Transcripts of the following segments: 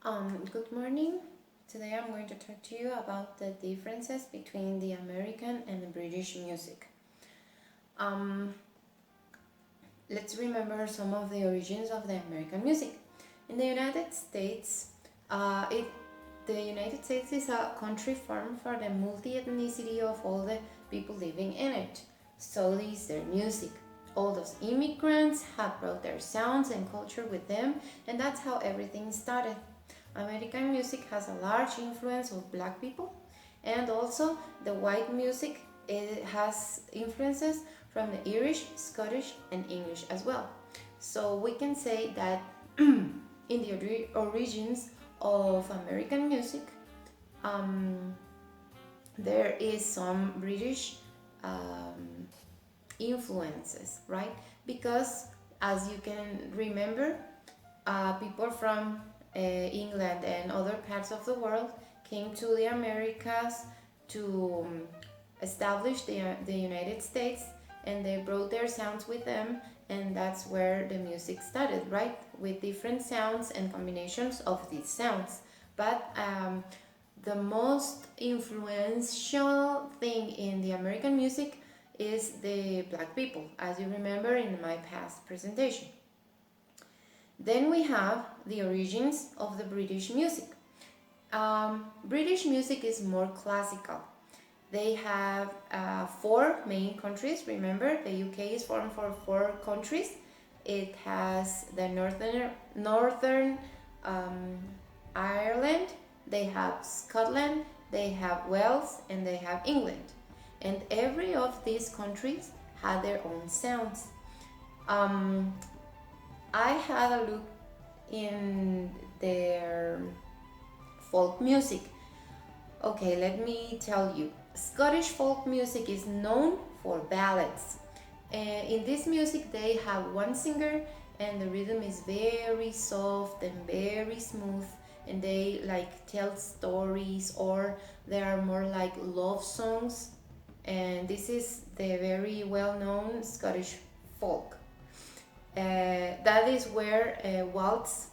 Good morning. Today I'm going to talk to you about the differences between the American and the British music. Um, let's remember some of the origins of the American music. In the United States, the United States is a country formed for the multi-ethnicity of all the people living in it. So is their music. All those immigrants have brought their sounds and culture with them, and that's how everything started. American music has a large influence of black people, and also the white music, it has influences from the Irish, Scottish, and English as well. So we can say that in the origins of American music, um, there is some British influences, right? Because as you can remember, people from England and other parts of the world came to the Americas to establish the United States, and they brought their sounds with them, and that's where the music started, right? With different sounds and combinations of these sounds. But the most influential thing in the American music is the black people, as you remember in my past presentation. Then we have the origins of the British music. British music is more classical. They have four main countries. Remember, the UK is formed for four countries. It has the northern Ireland, they have Scotland, they have Wales, and they have England. And every of these countries had their own sounds. I had a look in their folk music. Okay, let me tell you. Scottish folk music is known for ballads. In this music, they have one singer, and the rhythm is very soft and very smooth, and they like tell stories, or they are more like love songs. And this is the very well-known Scottish folk. That is where waltz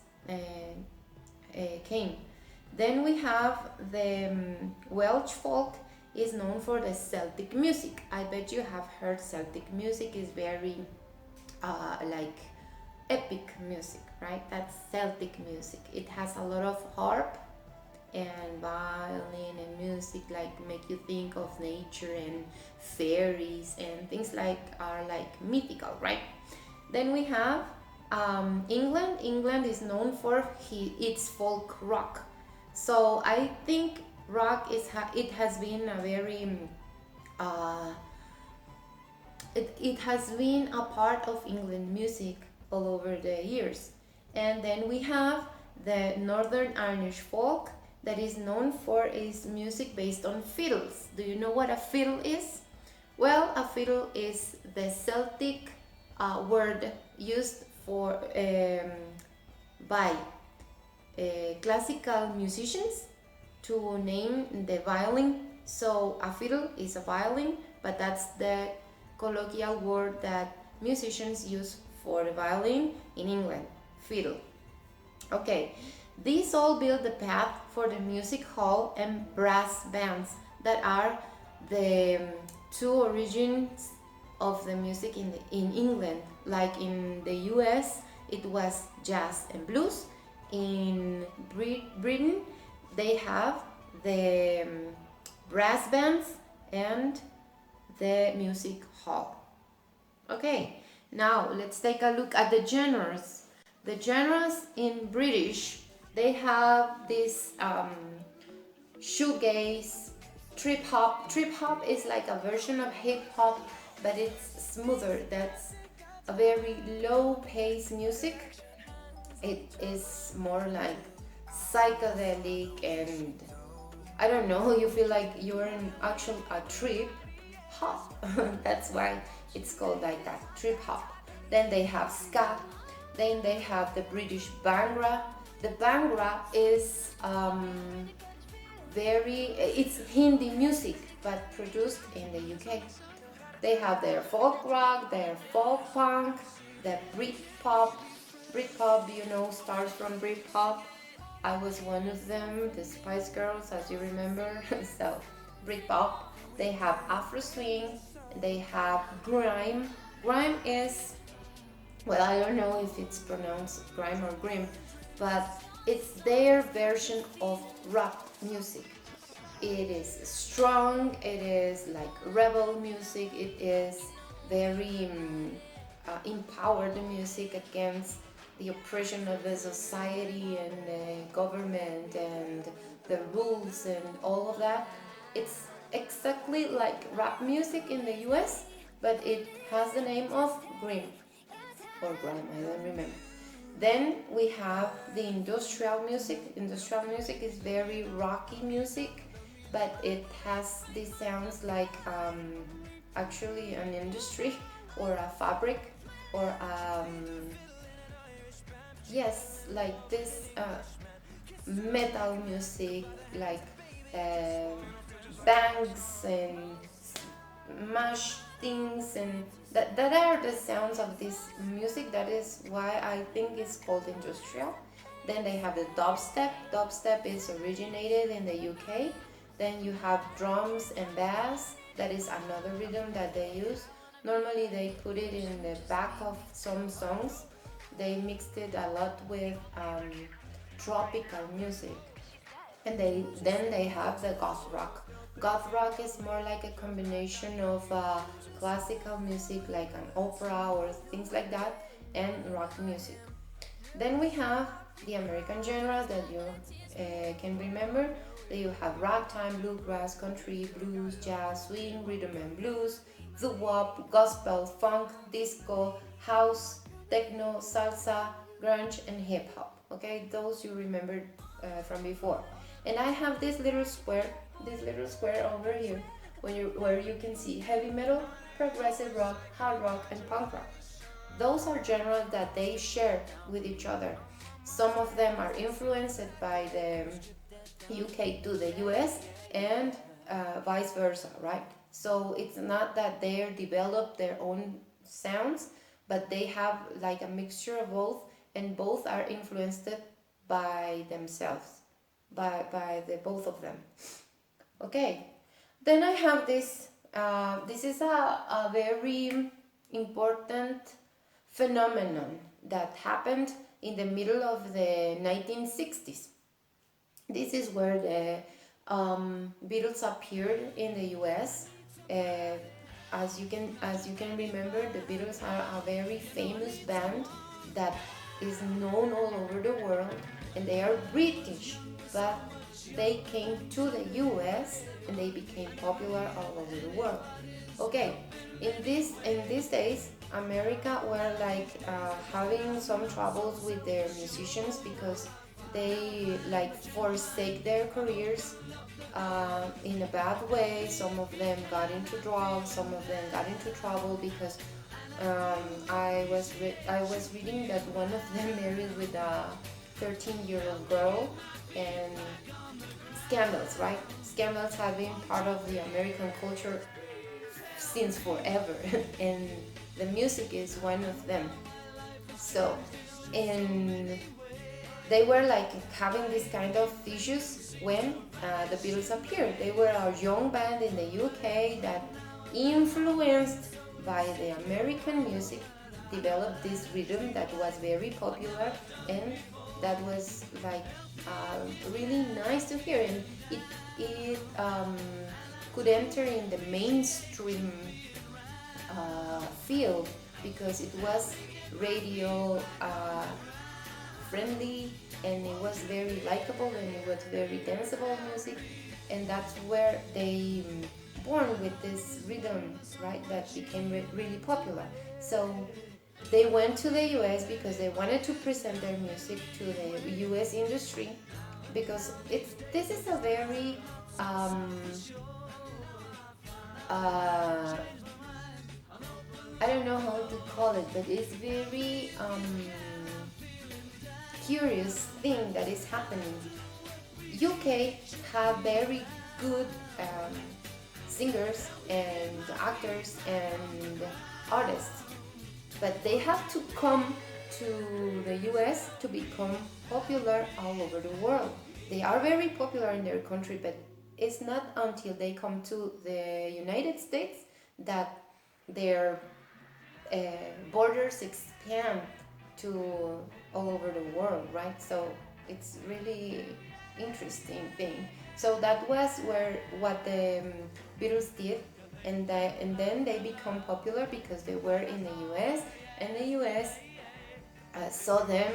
came. Then we have the Welsh folk is known for the Celtic music. I bet you have heard Celtic music is very like epic music, right? That's Celtic music. It has a lot of harp and violin and music like make you think of nature and fairies and things like are like mythical, right? Then we have England. England is known for its folk rock. So I think rock it has been a very it has been a part of England music all over the years. And then we have the Northern Irish folk that is known for its music based on fiddles. Do you know what a fiddle is? Well, a fiddle is the Celtic word used for by classical musicians to name the violin. So a fiddle is a violin, but that's the colloquial word that musicians use for the violin in England, fiddle. Okay, these all build the path for the music hall and brass bands that are the two origins of the music in England. Like in the US, it was jazz and blues. In Britain, they have the brass bands and the music hall. Okay, now let's take a look at the genres. The genres in British, they have this shoegaze, trip hop. Trip hop is like a version of hip hop, but it's smoother. That's a very low pace music. It is more like psychedelic, and I don't know, you feel like you're in actual a trip hop. That's why it's called like that, trip hop. Then they have ska. Then they have the British Bhangra. The Bhangra is it's Hindi music but produced in the UK. They have their folk rock, their folk punk, the Britpop. Britpop, starts from Britpop. I was one of them, the Spice Girls, as you remember. So, Britpop. They have Afro swing. They have grime. Grime is, well, I don't know if it's pronounced grime or grim, but it's their version of rap music. It is strong, it is like rebel music, it is very empowered music against the oppression of the society and the government and the rules and all of that. It's exactly like rap music in the US, but it has the name of grime or grime, I don't remember. Then we have the industrial music. Industrial music is very rocky music, but it has these sounds like actually an industry or a fabric or yes, like this metal music, like um bangs and mash things, and that are the sounds of this music. That is why I think it's called industrial. Then they have the dubstep. Dubstep is originated in the UK. Then you have drums and bass. That is another rhythm that they use. Normally they put it in the back of some songs. They mixed it a lot with tropical music. And then they have the goth rock. Goth rock is more like a combination of classical music like an opera or things like that and rock music. Then we have the American genres that you can remember. Then you have ragtime, bluegrass, country, blues, jazz, swing, rhythm and blues, doo-wop, gospel, funk, disco, house, techno, salsa, grunge, and hip hop. Okay, those you remembered from before. And I have this little square over here, where you can see heavy metal, progressive rock, hard rock, and punk rock. Those are genres that they share with each other. Some of them are influenced by the UK to the US and vice versa, right? So it's not that they develop their own sounds, but they have like a mixture of both, and both are influenced by themselves, by the both of them. Okay, then I have this. This is a very important phenomenon that happened in the middle of the 1960s. This is where the Beatles appeared in the US. Uh, as you can remember, the Beatles are a very famous band that is known all over the world, and they are British, but they came to the US and they became popular all over the world. Okay, in these days, America were like having some troubles with their musicians because they like forsake their careers in a bad way. Some of them got into drugs, some of them got into trouble because I was reading that one of them married with a 13-year-old girl, and scandals, right? Scandals have been part of the American culture since forever, and the music is one of them. So, and they were like having this kind of issues when the Beatles appeared. They were a young band in the UK that, influenced by the American music, developed this rhythm that was very popular, and that was like really nice to hear, and it could enter in the mainstream field because it was radio friendly, and it was very likable, and it was very danceable music, and that's where they born with this rhythm, right, that became really popular. So they went to the US because they wanted to present their music to the US industry, because this is a very uh, I don't know how to call it, but it's very curious thing that is happening. UK have very good singers and actors and artists, but they have to come to the US to become popular all over the world. They are very popular in their country, but it's not until they come to the United States that their uh, borders expand to all over the world, right? So it's really interesting thing. So that was where what the Beatles did, and then they become popular because they were in the U.S. and the U.S. Saw them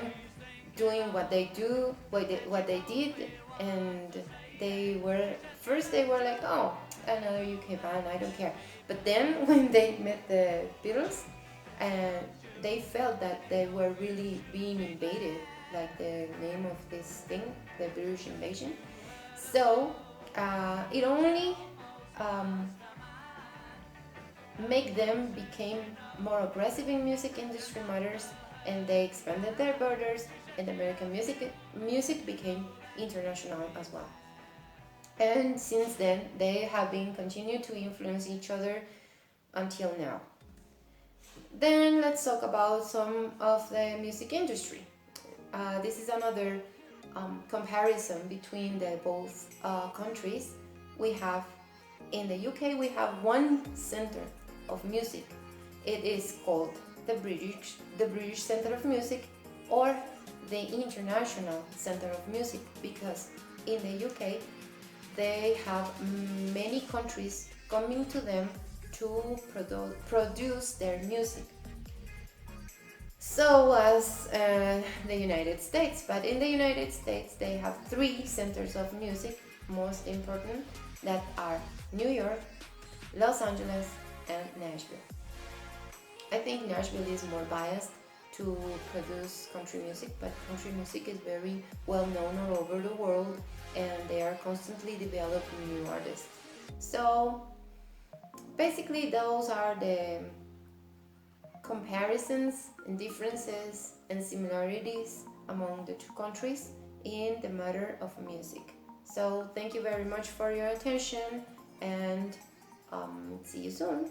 doing what they do, what they did, and they were like, oh, another UK band, I don't care. But then when they met the Beatles, and they felt that they were really being invaded, like the name of this thing, the British invasion. So it only um, make them became more aggressive in music industry matters, and they expanded their borders, and American music became international as well. And since then, they have been continued to influence each other until now. Then let's talk about some of the music industry. This is another comparison between the both countries. We have in the UK we have one center of music. It is called the British Center of Music, or the International Center of Music, because in the UK they have many countries coming to them to produce their music. So as the United States, but in the United States they have three centers of music, most important, that are New York, Los Angeles, and Nashville. I think Nashville is more biased to produce country music, but country music is very well known all over the world, and they are constantly developing new artists. So basically those are the comparisons and differences and similarities among the two countries in the matter of music. So thank you very much for your attention, and see you soon.